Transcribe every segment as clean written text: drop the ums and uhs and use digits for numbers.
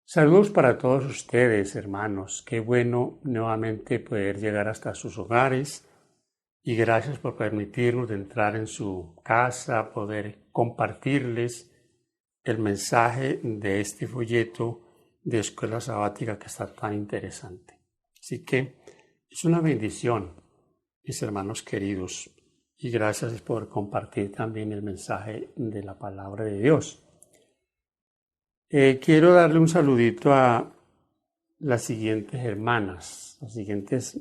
Saludos para todos ustedes, hermanos. Qué bueno nuevamente poder llegar hasta sus hogares y gracias por permitirnos entrar en su casa, poder compartirles el mensaje de este folleto de Escuela Sabática que está tan interesante. Así que es una bendición, mis hermanos queridos, y gracias por compartir también el mensaje de la palabra de Dios. Quiero darle un saludito a las siguientes hermanas, las siguientes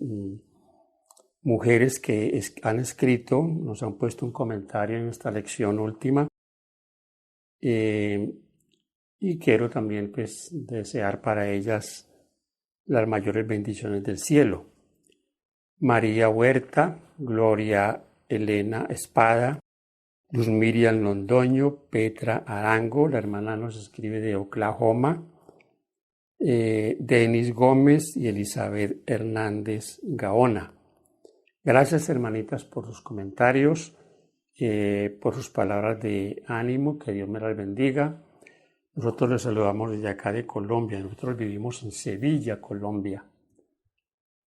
mujeres que han escrito, nos han puesto un comentario en esta lección última. Y quiero también desear para ellas las mayores bendiciones del cielo. María Huerta, Gloria Elena Espada, Luz Miriam Londoño, Petra Arango, la hermana nos escribe de Oklahoma, Denis Gómez y Elizabeth Hernández Gaona. Gracias, hermanitas, por sus comentarios, por sus palabras de ánimo, que Dios me las bendiga. Nosotros les saludamos desde acá de Colombia, nosotros vivimos en Sevilla, Colombia.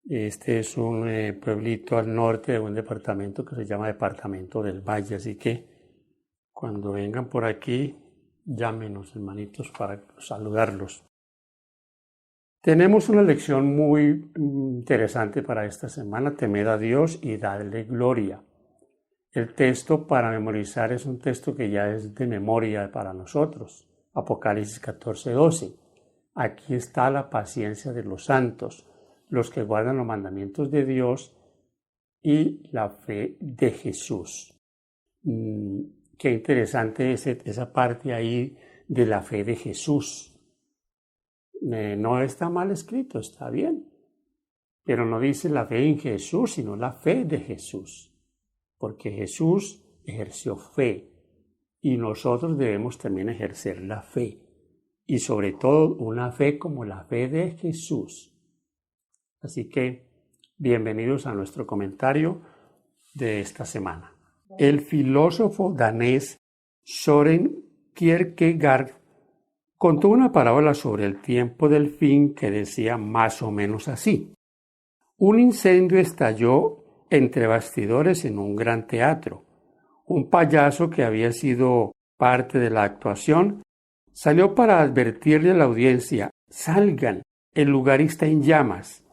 Este es un pueblito al norte de un departamento que se llama Departamento del Valle, así que cuando vengan por aquí, llámenos, hermanitos, para saludarlos. Tenemos una lección muy interesante para esta semana, temed a Dios y dadle gloria. El texto para memorizar es un texto que ya es de memoria para nosotros, Apocalipsis 14:12. Aquí está la paciencia de los santos, los que guardan los mandamientos de Dios y la fe de Jesús. Qué interesante es esa parte ahí de la fe de Jesús. No está mal escrito, está bien, pero no dice la fe en Jesús, sino la fe de Jesús, porque Jesús ejerció fe y nosotros debemos también ejercer la fe, y sobre todo una fe como la fe de Jesús. Así que bienvenidos a nuestro comentario de esta semana. El filósofo danés Søren Kierkegaard contó una parábola sobre el tiempo del fin que decía más o menos así. Un incendio estalló entre bastidores en un gran teatro. Un payaso que había sido parte de la actuación salió para advertirle a la audiencia: salgan, el lugar está en llamas.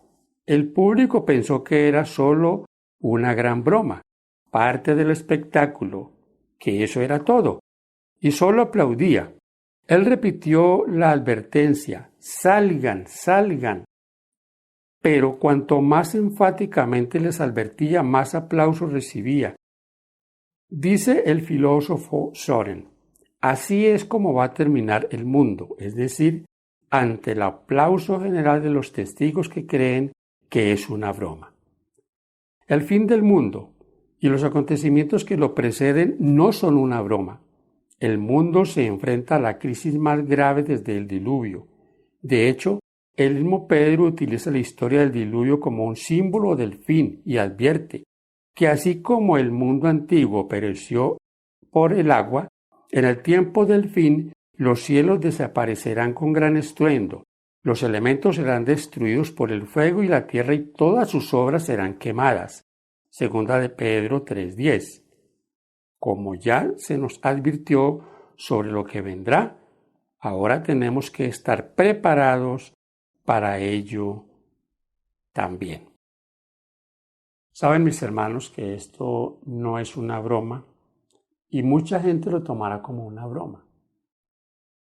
El público pensó que era solo una gran broma, parte del espectáculo, que eso era todo, y solo aplaudía. Él repitió la advertencia: salgan, salgan. Pero cuanto más enfáticamente les advertía, más aplausos recibía. Dice el filósofo Søren: así es como va a terminar el mundo, es decir, ante el aplauso general de los testigos que creen que es una broma. El fin del mundo y los acontecimientos que lo preceden no son una broma. El mundo se enfrenta a la crisis más grave desde el diluvio. De hecho, el mismo Pedro utiliza la historia del diluvio como un símbolo del fin y advierte que así como el mundo antiguo pereció por el agua, en el tiempo del fin los cielos desaparecerán con gran estruendo, los elementos serán destruidos por el fuego y la tierra y todas sus obras serán quemadas. Segunda de Pedro 3:10. Como ya se nos advirtió sobre lo que vendrá, ahora tenemos que estar preparados para ello también. Saben, mis hermanos, que esto no es una broma y mucha gente lo tomará como una broma.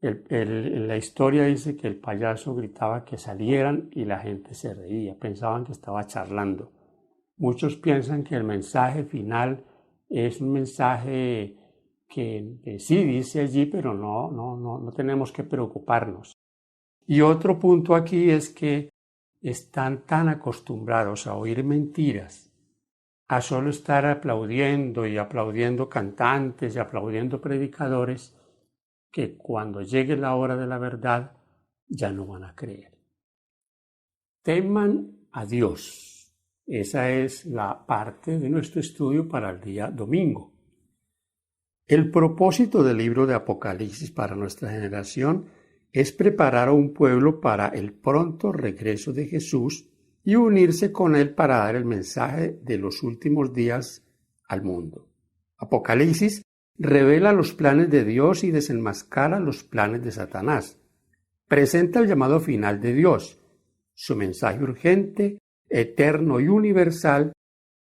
La historia dice que el payaso gritaba que salieran y la gente se reía, pensaban que estaba charlando. Muchos piensan que el mensaje final es un mensaje que sí dice allí, pero no tenemos que preocuparnos. Y otro punto aquí es que están tan acostumbrados a oír mentiras, a solo estar aplaudiendo y aplaudiendo cantantes y aplaudiendo predicadores, que cuando llegue la hora de la verdad ya no van a creer. Teman a Dios. Esa es la parte de nuestro estudio para el día domingo. El propósito del libro de Apocalipsis para nuestra generación es preparar a un pueblo para el pronto regreso de Jesús y unirse con él para dar el mensaje de los últimos días al mundo. Apocalipsis revela los planes de Dios y desenmascara los planes de Satanás. Presenta el llamado final de Dios, su mensaje urgente, eterno y universal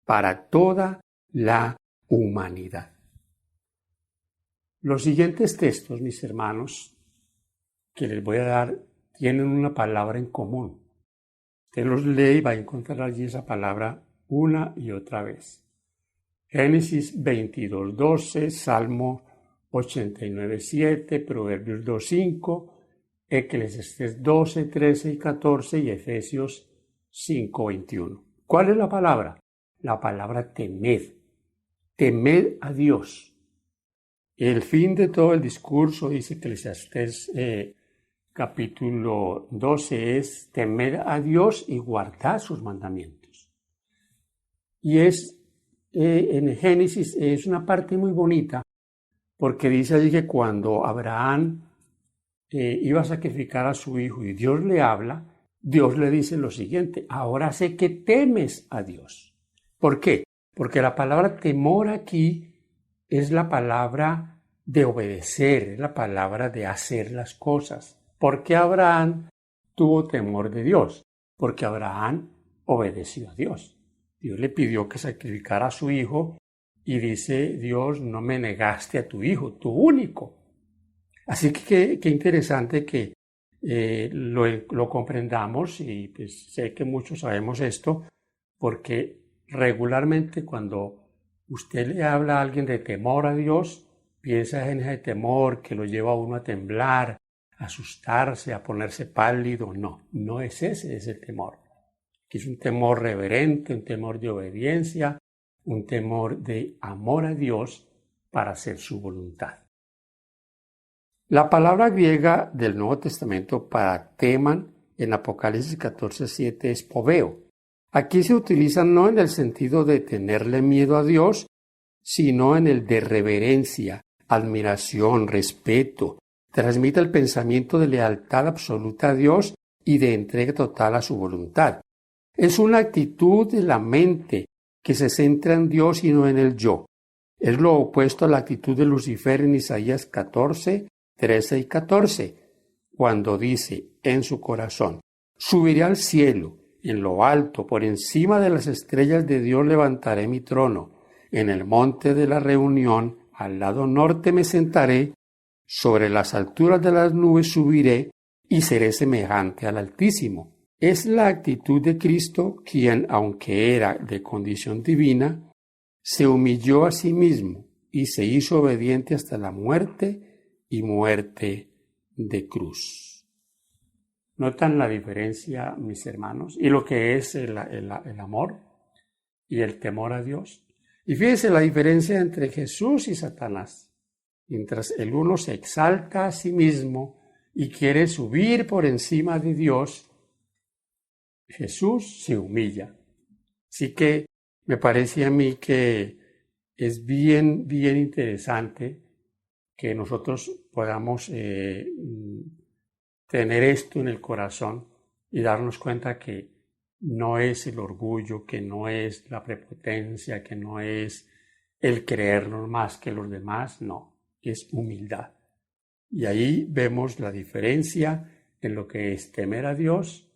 para toda la humanidad. Los siguientes textos, mis hermanos, que les voy a dar, tienen una palabra en común. Usted los lee y va a encontrar allí esa palabra una y otra vez. Génesis 22:12, Salmo 89:7, Proverbios 2:5, Eclesiastés 12:13 y 14 y Efesios 5:21. ¿Cuál es la palabra? La palabra temed. Temed a Dios. El fin de todo el discurso, dice Eclesiastés capítulo 12, es temed a Dios y guardad sus mandamientos. Y en Génesis es una parte muy bonita, porque dice allí que cuando Abraham iba a sacrificar a su hijo y Dios le habla, Dios le dice lo siguiente: ahora sé que temes a Dios. ¿Por qué? Porque la palabra temor aquí es la palabra de obedecer, es la palabra de hacer las cosas. ¿Por qué Abraham tuvo temor de Dios? Porque Abraham obedeció a Dios. Dios le pidió que sacrificara a su hijo y dice Dios: no me negaste a tu hijo, tu único. Así que qué interesante que lo comprendamos, y pues sé que muchos sabemos esto, porque regularmente cuando usted le habla a alguien de temor a Dios, piensa en ese temor que lo lleva a uno a temblar, a asustarse, a ponerse pálido. No, no es ese temor. Que es un temor reverente, un temor de obediencia, un temor de amor a Dios para hacer su voluntad. La palabra griega del Nuevo Testamento para teman en Apocalipsis 14:7 es poveo. Aquí se utiliza no en el sentido de tenerle miedo a Dios, sino en el de reverencia, admiración, respeto. Transmite el pensamiento de lealtad absoluta a Dios y de entrega total a su voluntad. Es una actitud de la mente que se centra en Dios y no en el yo. Es lo opuesto a la actitud de Lucifer en Isaías 14:13 y 14, cuando dice en su corazón: subiré al cielo, en lo alto, por encima de las estrellas de Dios levantaré mi trono. En el monte de la reunión, al lado norte me sentaré, sobre las alturas de las nubes subiré y seré semejante al Altísimo. Es la actitud de Cristo, quien, aunque era de condición divina, se humilló a sí mismo y se hizo obediente hasta la muerte y muerte de cruz. ¿Notan la diferencia, mis hermanos? Y lo que es el amor y el temor a Dios. Y fíjense la diferencia entre Jesús y Satanás. Mientras el uno se exalta a sí mismo y quiere subir por encima de Dios, Jesús se humilla. Así que me parece a mí que es bien interesante que nosotros podamos tener esto en el corazón y darnos cuenta que no es el orgullo, que no es la prepotencia, que no es el creernos más que los demás, no, es humildad. Y ahí vemos la diferencia en lo que es temer a Dios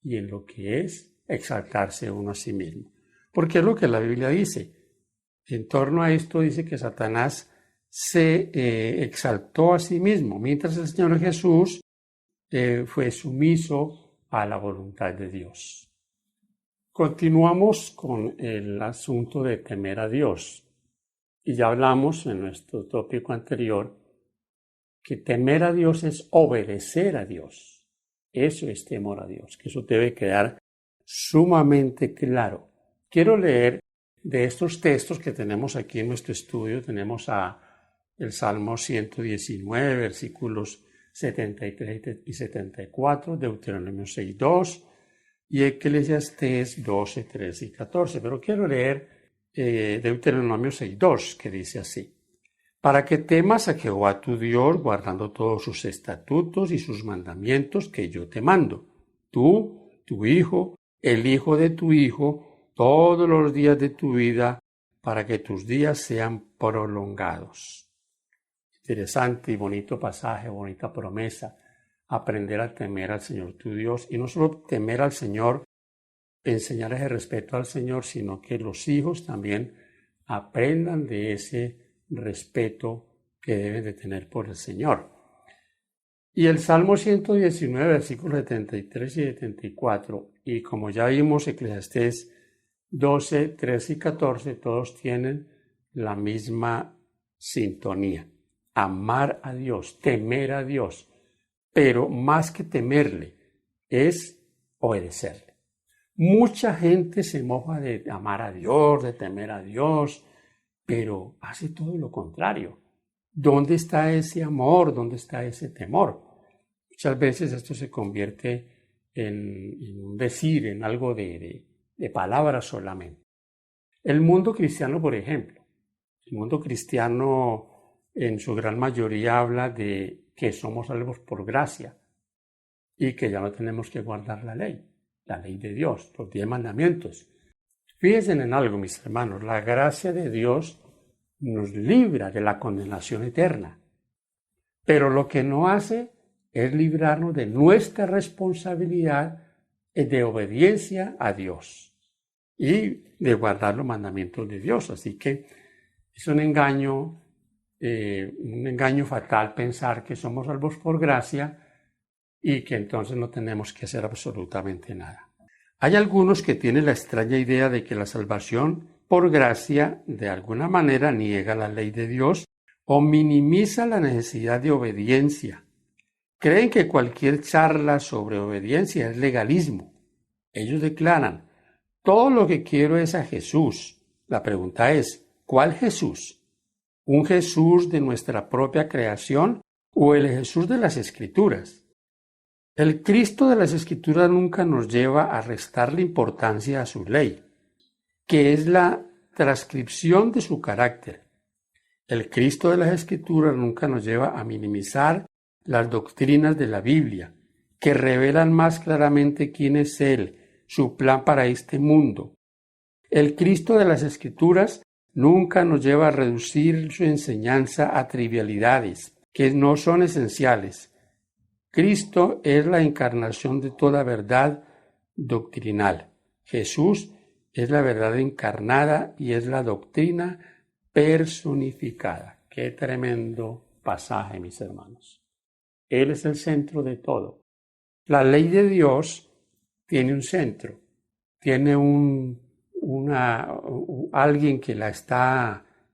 y en lo que es exaltarse uno a sí mismo. Porque es lo que la Biblia dice. En torno a esto dice que Satanás se exaltó a sí mismo, mientras el Señor Jesús fue sumiso a la voluntad de Dios. Continuamos con el asunto de temer a Dios. Y ya hablamos en nuestro tópico anterior que temer a Dios es obedecer a Dios. Eso es temor a Dios, que eso debe quedar sumamente claro. Quiero leer de estos textos que tenemos aquí en nuestro estudio. Tenemos el Salmo 119, versículos 73 y 74, Deuteronomio 6:2 y Eclesiastés 12, 13 y 14. Pero quiero leer Deuteronomio 6:2, que dice así: para que temas a Jehová tu Dios, guardando todos sus estatutos y sus mandamientos que yo te mando, tú, tu hijo, el hijo de tu hijo, todos los días de tu vida, para que tus días sean prolongados. Interesante y bonito pasaje, bonita promesa, aprender a temer al Señor tu Dios, y no solo temer al Señor, enseñar ese respeto al Señor, sino que los hijos también aprendan de ese respeto que deben de tener por el Señor. Y el Salmo 119, versículos 73 y 74, y como ya vimos, Eclesiastés 12, 13 y 14, todos tienen la misma sintonía. Amar a Dios, temer a Dios, pero más que temerle, es obedecerle. Mucha gente se mofa de amar a Dios, de temer a Dios, pero hace todo lo contrario. ¿Dónde está ese amor? ¿Dónde está ese temor? Muchas veces esto se convierte en un decir, en algo de palabras solamente. El mundo cristiano, por ejemplo, el mundo cristiano en su gran mayoría habla de que somos salvos por gracia y que ya no tenemos que guardar la ley de Dios, los 10 mandamientos. Fíjense en algo, mis hermanos, la gracia de Dios nos libra de la condenación eterna, pero lo que no hace es librarnos de nuestra responsabilidad de obediencia a Dios y de guardar los mandamientos de Dios. Así que es un engaño fatal pensar que somos salvos por gracia y que entonces no tenemos que hacer absolutamente nada. Hay algunos que tienen la extraña idea de que la salvación por gracia de alguna manera niega la ley de Dios o minimiza la necesidad de obediencia. Creen que cualquier charla sobre obediencia es legalismo. Ellos declaran, todo lo que quiero es a Jesús. La pregunta es, ¿cuál Jesús? ¿Un Jesús de nuestra propia creación o el Jesús de las Escrituras? El Cristo de las Escrituras nunca nos lleva a restarle importancia a su ley, que es la transcripción de su carácter. El Cristo de las Escrituras nunca nos lleva a minimizar las doctrinas de la Biblia, que revelan más claramente quién es Él, su plan para este mundo. El Cristo de las Escrituras nunca nos lleva a reducir su enseñanza a trivialidades que no son esenciales. Cristo es la encarnación de toda verdad doctrinal. Jesús es la verdad encarnada y es la doctrina personificada. Qué tremendo pasaje, mis hermanos. Él es el centro de todo. La ley de Dios tiene un centro, tiene alguien que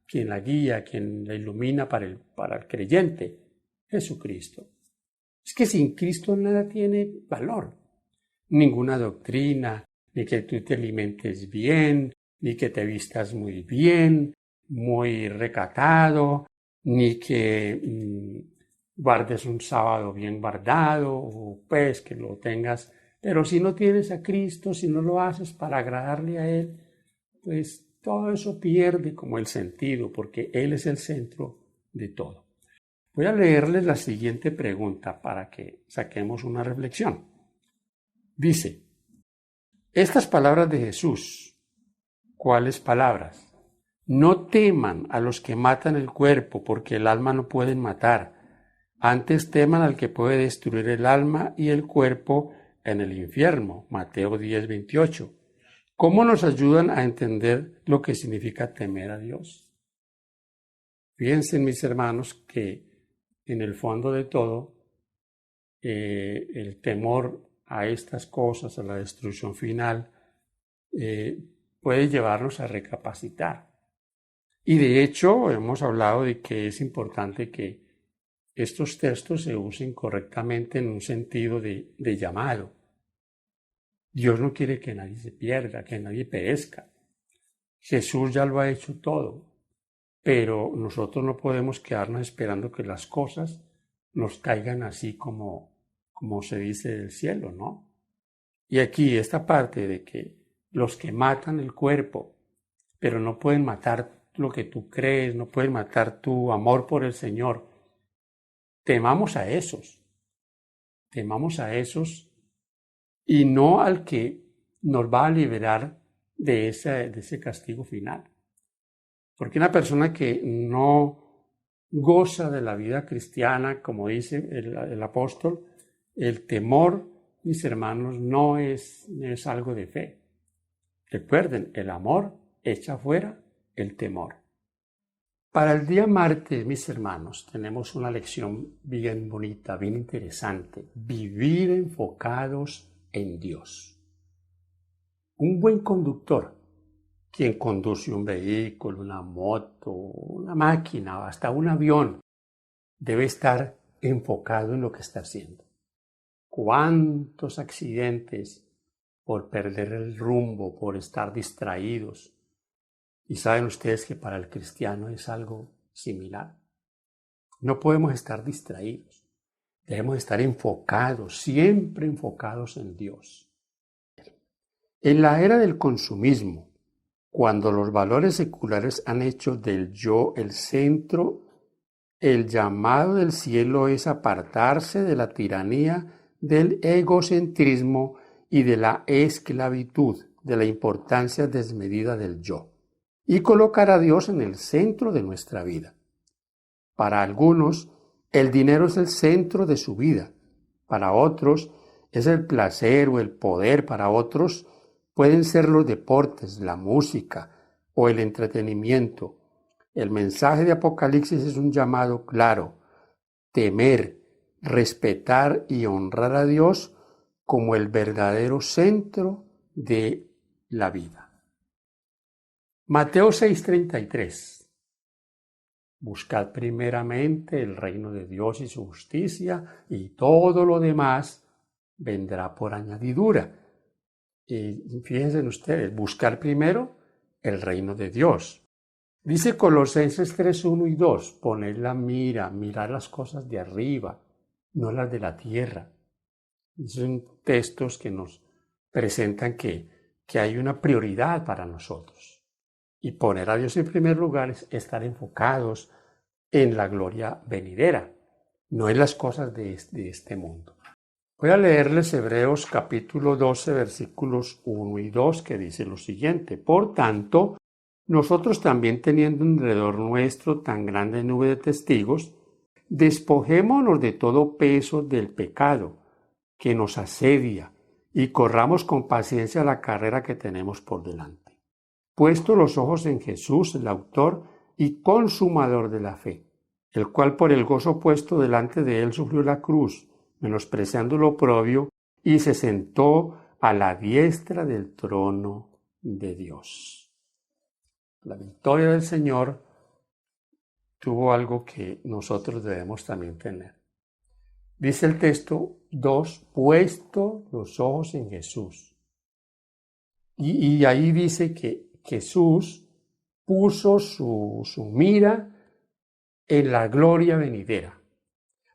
quien la guía, quien la ilumina para el creyente, Jesucristo. Es que sin Cristo nada tiene valor, ninguna doctrina, ni que tú te alimentes bien, ni que te vistas muy bien, muy recatado, ni que guardes un sábado bien guardado, o pues que lo tengas. Pero si no tienes a Cristo, si no lo haces para agradarle a Él, pues todo eso pierde como el sentido, porque Él es el centro de todo. Voy a leerles la siguiente pregunta para que saquemos una reflexión. Dice, estas palabras de Jesús, ¿cuáles palabras? No teman a los que matan el cuerpo, porque el alma no pueden matar. Antes teman al que puede destruir el alma y el cuerpo en el infierno. Mateo 10:28. ¿Cómo nos ayudan a entender lo que significa temer a Dios? Fíjense, mis hermanos, que en el fondo de todo, el temor a estas cosas, a la destrucción final, puede llevarnos a recapacitar. Y de hecho, hemos hablado de que es importante que estos textos se usen correctamente en un sentido de llamado. Dios no quiere que nadie se pierda, que nadie perezca. Jesús ya lo ha hecho todo, pero nosotros no podemos quedarnos esperando que las cosas nos caigan así como se dice del cielo, ¿no? Y aquí esta parte de que los que matan el cuerpo, pero no pueden matar lo que tú crees, no pueden matar tu amor por el Señor. Temamos a esos y no al que nos va a liberar de ese castigo final. Porque una persona que no goza de la vida cristiana, como dice el apóstol, el temor, mis hermanos, no es algo de fe. Recuerden, el amor echa fuera el temor. Para el día martes, mis hermanos, tenemos una lección bien bonita, bien interesante. Vivir enfocados en Dios. Un buen conductor, quien conduce un vehículo, una moto, una máquina o hasta un avión, debe estar enfocado en lo que está haciendo. ¿Cuántos accidentes por perder el rumbo, por estar distraídos? Y saben ustedes que para el cristiano es algo similar. No podemos estar distraídos. Debemos estar enfocados, siempre enfocados en Dios. En la era del consumismo, cuando los valores seculares han hecho del yo el centro, el llamado del cielo es apartarse de la tiranía del egocentrismo y de la esclavitud, de la importancia desmedida del yo, y colocar a Dios en el centro de nuestra vida. Para algunos, el dinero es el centro de su vida. Para otros, es el placer o el poder. Para otros, pueden ser los deportes, la música o el entretenimiento. El mensaje de Apocalipsis es un llamado claro: temer, respetar y honrar a Dios como el verdadero centro de la vida. Mateo 6:33. Buscad primeramente el reino de Dios y su justicia, y todo lo demás vendrá por añadidura. Y fíjense ustedes, buscar primero el reino de Dios. Dice Colosenses 3:1 y 2, poned la mira, mirar las cosas de arriba, no las de la tierra. Son textos que nos presentan que hay una prioridad para nosotros. Y poner a Dios en primer lugar es estar enfocados en la gloria venidera, no en las cosas de este mundo. Voy a leerles Hebreos capítulo 12, versículos 1 y 2, que dice lo siguiente: por tanto, nosotros también, teniendo alrededor nuestro tan grande nube de testigos, despojémonos de todo peso del pecado que nos asedia y corramos con paciencia la carrera que tenemos por delante. Puesto los ojos en Jesús, el autor y consumador de la fe, el cual por el gozo puesto delante de él sufrió la cruz, menospreciando lo oprobio, y se sentó a la diestra del trono de Dios. La victoria del Señor tuvo algo que nosotros debemos también tener. Dice el texto 2, puesto los ojos en Jesús. Y ahí dice que Jesús puso su mira en la gloria venidera,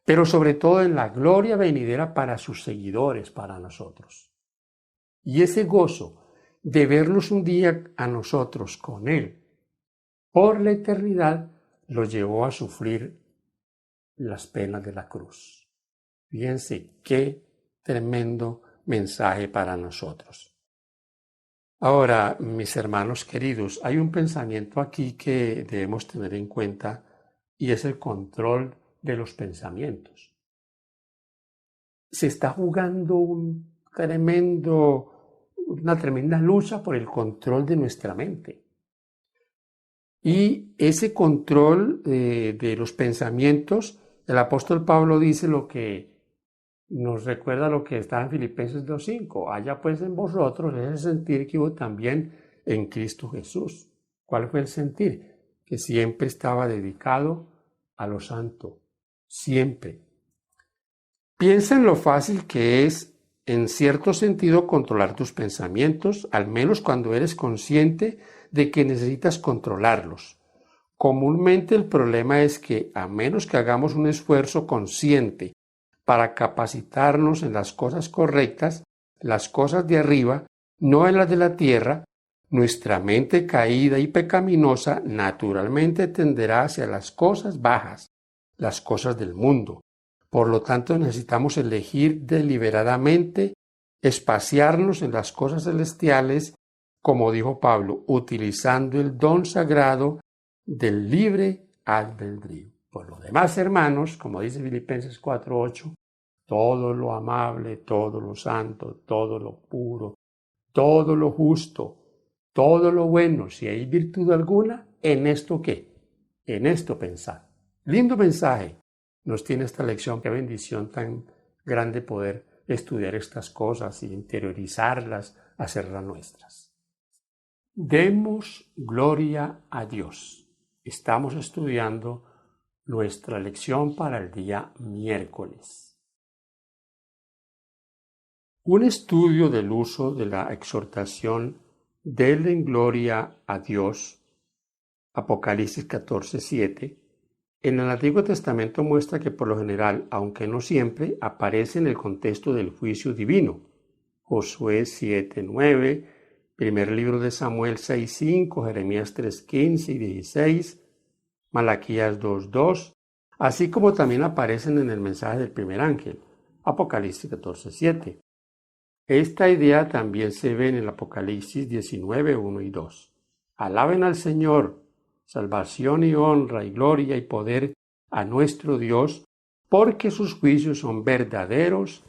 pero sobre todo en la gloria venidera para sus seguidores, para nosotros. Y ese gozo de vernos un día a nosotros con Él por la eternidad lo llevó a sufrir las penas de la cruz. Fíjense qué tremendo mensaje para nosotros. Ahora, mis hermanos queridos, hay un pensamiento aquí que debemos tener en cuenta y es el control de los pensamientos. Se está jugando una tremenda lucha por el control de nuestra mente. Y ese control de los pensamientos, el apóstol Pablo dice lo que nos recuerda lo que está en Filipenses 2:5. Haya pues en vosotros ese sentir que hubo también en Cristo Jesús. ¿Cuál fue el sentir? Que siempre estaba dedicado a lo santo. Siempre. Piensa en lo fácil que es, en cierto sentido, controlar tus pensamientos, al menos cuando eres consciente de que necesitas controlarlos. Comúnmente el problema es que, a menos que hagamos un esfuerzo consciente para capacitarnos en las cosas correctas, las cosas de arriba, no en las de la tierra, Nuestra mente caída y pecaminosa naturalmente tenderá hacia las cosas bajas, las cosas del mundo. Por lo tanto, necesitamos elegir deliberadamente espaciarnos en las cosas celestiales, como dijo Pablo, utilizando el don sagrado del libre albedrío. Por lo demás, hermanos, como dice Filipenses 4:8, todo lo amable, todo lo santo, todo lo puro, todo lo justo, todo lo bueno, si hay virtud alguna, ¿en esto qué? En esto pensar. Lindo mensaje nos tiene esta lección. Qué bendición tan grande poder estudiar estas cosas y interiorizarlas, hacerlas nuestras. Demos gloria a Dios. Estamos estudiando nuestra lección para el día miércoles. Un estudio del uso de la exhortación denle gloria a Dios, Apocalipsis 14:7, en el Antiguo Testamento muestra que por lo general, aunque no siempre, aparece en el contexto del juicio divino. Josué 7:9, primer libro de Samuel 6:5, Jeremías 3:15 y 16, Malaquías 2:2, así como también aparecen en el mensaje del primer ángel, Apocalipsis 14:7. Esta idea también se ve en el Apocalipsis 19:1 y 2. Alaben al Señor, salvación y honra y gloria y poder a nuestro Dios, porque sus juicios son verdaderos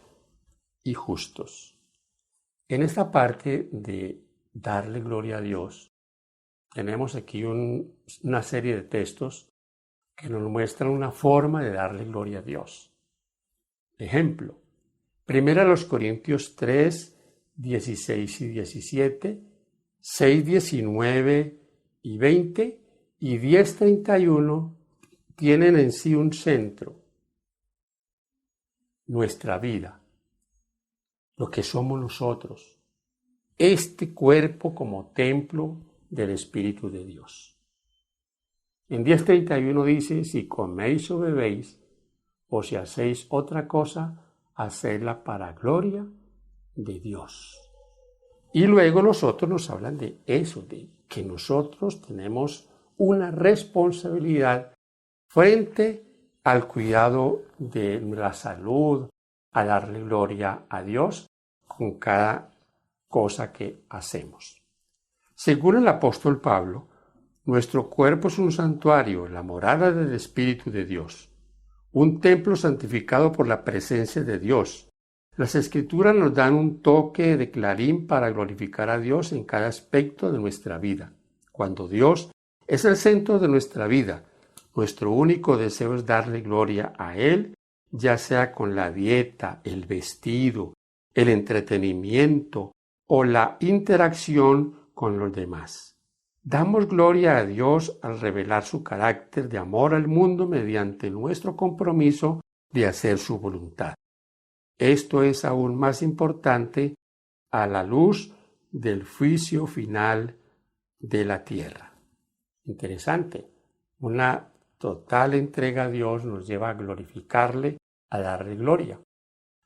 y justos. En esta parte de darle gloria a Dios, tenemos aquí una serie de textos que nos muestran una forma de darle gloria a Dios. Ejemplo, 1 Corintios 3, 16 y 17, 6, 19 y 20 y 10, 31 tienen en sí un centro, nuestra vida, lo que somos nosotros, este cuerpo como templo del Espíritu de Dios. En 10:31 dice, si coméis o bebéis, o si hacéis otra cosa, hacedla para gloria de Dios. Y luego los otros nos hablan de eso, de que nosotros tenemos una responsabilidad frente al cuidado de la salud, a darle gloria a Dios con cada cosa que hacemos. Según el apóstol Pablo, nuestro cuerpo es un santuario, la morada del Espíritu de Dios, un templo santificado por la presencia de Dios. Las Escrituras nos dan un toque de clarín para glorificar a Dios en cada aspecto de nuestra vida. Cuando Dios es el centro de nuestra vida, nuestro único deseo es darle gloria a Él, ya sea con la dieta, el vestido, el entretenimiento o la interacción con los demás. Damos gloria a Dios al revelar su carácter de amor al mundo mediante nuestro compromiso de hacer su voluntad. Esto es aún más importante a la luz del juicio final de la tierra. Interesante. Una total entrega a Dios nos lleva a glorificarle, a darle gloria.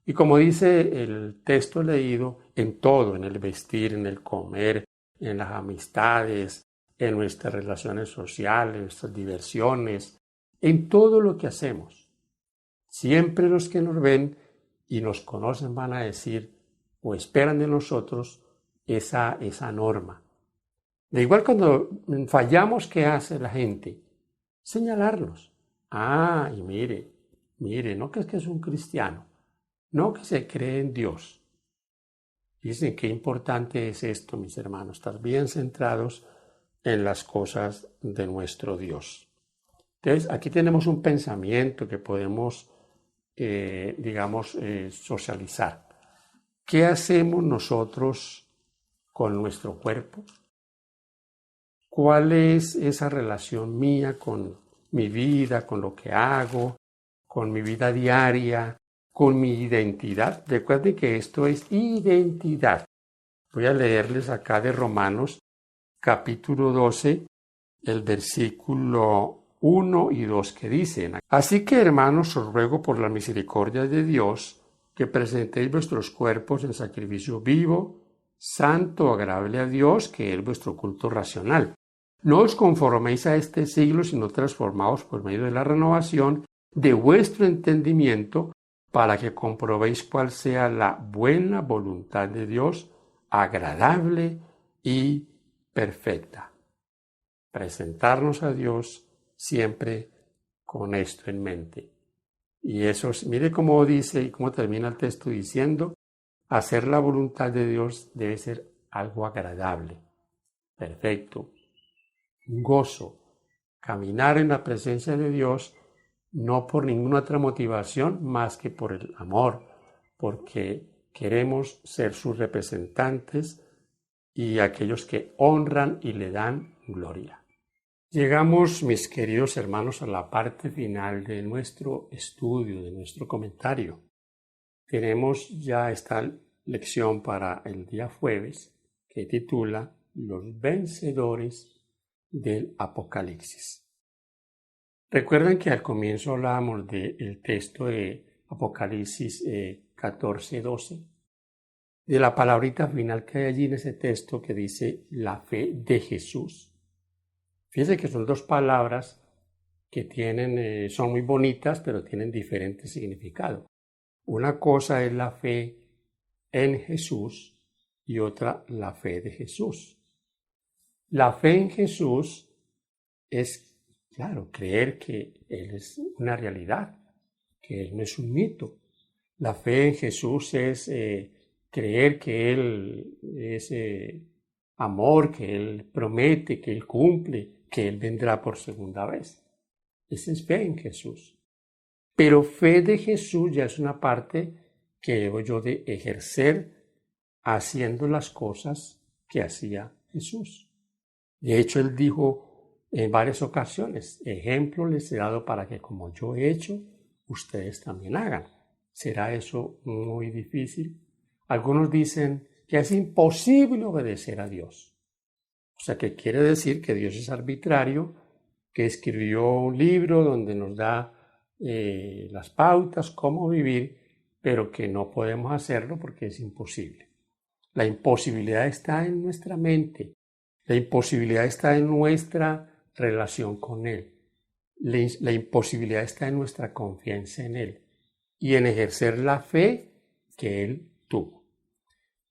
Y como dice el texto leído, en todo, en el vestir, en el comer, en las amistades, en nuestras relaciones sociales, en nuestras diversiones, en todo lo que hacemos. Siempre los que nos ven y nos conocen van a decir o esperan de nosotros esa norma. De igual cuando fallamos, ¿qué hace la gente? Señalarnos. Y mire, no que es un cristiano, no que se cree en Dios. Dicen qué importante es esto, mis hermanos, estar bien centrados en las cosas de nuestro Dios. Entonces, aquí tenemos un pensamiento que podemos, socializar. ¿Qué hacemos nosotros con nuestro cuerpo? ¿Cuál es esa relación mía con mi vida, con lo que hago, con mi vida diaria, con mi identidad? Recuerden que esto es identidad. Voy a leerles acá de Romanos, capítulo 12, el versículo 1 y 2 que dicen: Así que, hermanos, os ruego por la misericordia de Dios que presentéis vuestros cuerpos en sacrificio vivo, santo, agradable a Dios, que es vuestro culto racional. No os conforméis a este siglo, sino transformaos por medio de la renovación de vuestro entendimiento, para que comprobéis cuál sea la buena voluntad de Dios, agradable y perfecta. Presentarnos a Dios siempre con esto en mente. Y eso, mire cómo dice y cómo termina el texto diciendo, hacer la voluntad de Dios debe ser algo agradable, perfecto, gozo, caminar en la presencia de Dios no por ninguna otra motivación más que por el amor, porque queremos ser sus representantes y aquellos que honran y le dan gloria. Llegamos, mis queridos hermanos, a la parte final de nuestro estudio, de nuestro comentario. Tenemos ya esta lección para el día jueves que titula Los vencedores del Apocalipsis. Recuerden que al comienzo hablábamos del texto de Apocalipsis 14:12, de la palabrita final que hay allí en ese texto que dice la fe de Jesús. Fíjense que son dos palabras que son muy bonitas, pero tienen diferente significado. Una cosa es la fe en Jesús y otra la fe de Jesús. La fe en Jesús es, claro, creer que Él es una realidad, que Él no es un mito. La fe en Jesús es creer que Él es amor, que Él promete, que Él cumple, que Él vendrá por segunda vez. Esa es fe en Jesús. Pero fe de Jesús ya es una parte que debo yo de ejercer haciendo las cosas que hacía Jesús. De hecho, Él dijo en varias ocasiones, ejemplo les he dado para que como yo he hecho, ustedes también hagan. ¿Será eso muy difícil? Algunos dicen que es imposible obedecer a Dios. O sea, que quiere decir que Dios es arbitrario, que escribió un libro donde nos da las pautas, cómo vivir, pero que no podemos hacerlo porque es imposible. La imposibilidad está en nuestra mente, la imposibilidad está en nuestra relación con Él, la imposibilidad está en nuestra confianza en Él y en ejercer la fe que Él tuvo.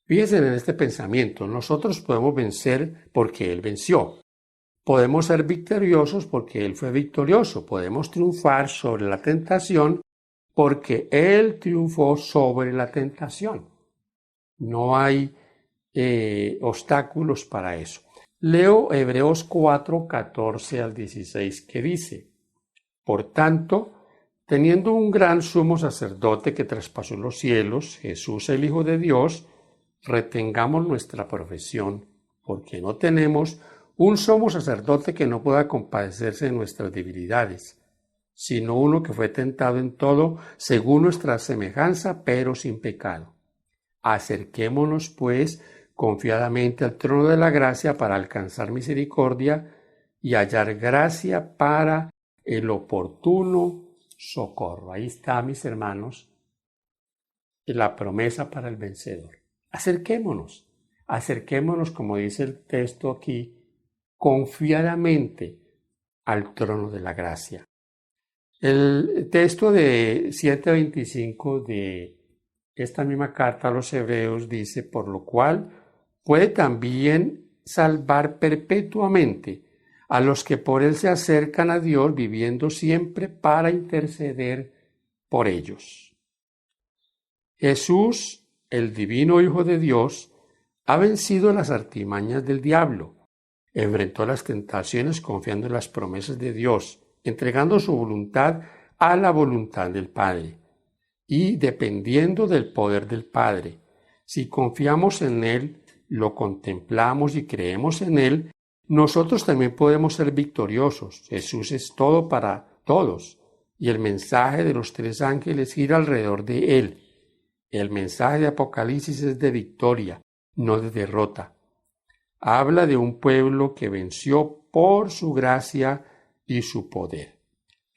Fíjense en este pensamiento, nosotros podemos vencer porque Él venció. Podemos ser victoriosos porque Él fue victorioso. Podemos triunfar sobre la tentación porque Él triunfó sobre la tentación. No hay obstáculos para eso. Leo Hebreos 4, 14 al 16, que dice: Por tanto, teniendo un gran sumo sacerdote que traspasó los cielos, Jesús el Hijo de Dios, retengamos nuestra profesión, porque no tenemos un sumo sacerdote que no pueda compadecerse de nuestras debilidades, sino uno que fue tentado en todo según nuestra semejanza, pero sin pecado. Acerquémonos, pues, confiadamente al trono de la gracia para alcanzar misericordia y hallar gracia para el oportuno socorro. Ahí está, mis hermanos, la promesa para el vencedor. Acerquémonos, como dice el texto aquí, confiadamente al trono de la gracia. El texto de 7:25 de esta misma carta a los Hebreos dice: por lo cual puede también salvar perpetuamente a los que por Él se acercan a Dios, viviendo siempre para interceder por ellos. Jesús, el divino Hijo de Dios, ha vencido las artimañas del diablo, enfrentó las tentaciones confiando en las promesas de Dios, entregando su voluntad a la voluntad del Padre y dependiendo del poder del Padre. Si confiamos en Él, lo contemplamos y creemos en Él, nosotros también podemos ser victoriosos. Jesús es todo para todos y el mensaje de los tres ángeles gira alrededor de Él. El mensaje de Apocalipsis es de victoria, no de derrota. Habla de un pueblo que venció por su gracia y su poder.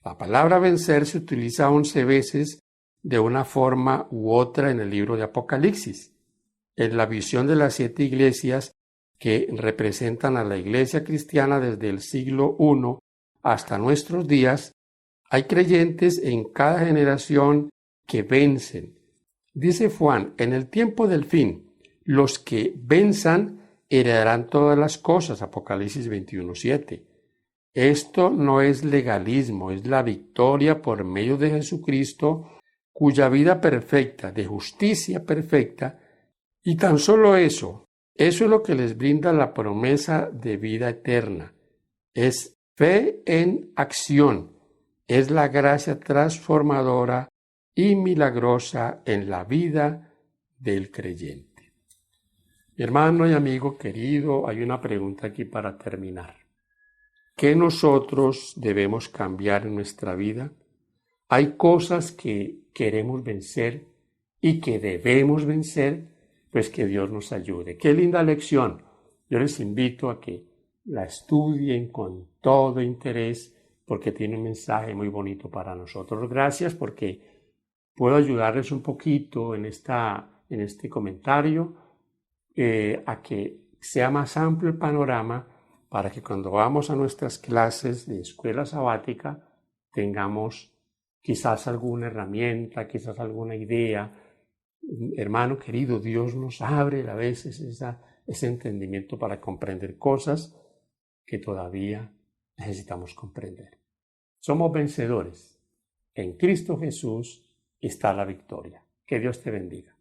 La palabra vencer se utiliza 11 veces de una forma u otra en el libro de Apocalipsis. en la visión de las 7 iglesias que representan a la iglesia cristiana desde el siglo I hasta nuestros días, hay creyentes en cada generación que vencen. Dice Juan, en el tiempo del fin, los que venzan heredarán todas las cosas, Apocalipsis 21:7. Esto no es legalismo, es la victoria por medio de Jesucristo, cuya vida perfecta, de justicia perfecta, y tan solo eso es lo que les brinda la promesa de vida eterna. Es fe en acción, es la gracia transformadora y milagrosa en la vida del creyente. Mi hermano y amigo querido, hay una pregunta aquí para terminar. ¿Qué nosotros debemos cambiar en nuestra vida? Hay cosas que queremos vencer y que debemos vencer, pues que Dios nos ayude. Qué linda lección. Yo les invito a que la estudien con todo interés porque tiene un mensaje muy bonito para nosotros. Gracias porque puedo ayudarles un poquito en este comentario a que sea más amplio el panorama para que cuando vamos a nuestras clases de escuela sabática tengamos quizás alguna herramienta, quizás alguna idea. Hermano querido, Dios nos abre a veces ese entendimiento para comprender cosas que todavía necesitamos comprender. Somos vencedores. En Cristo Jesús está la victoria. Que Dios te bendiga.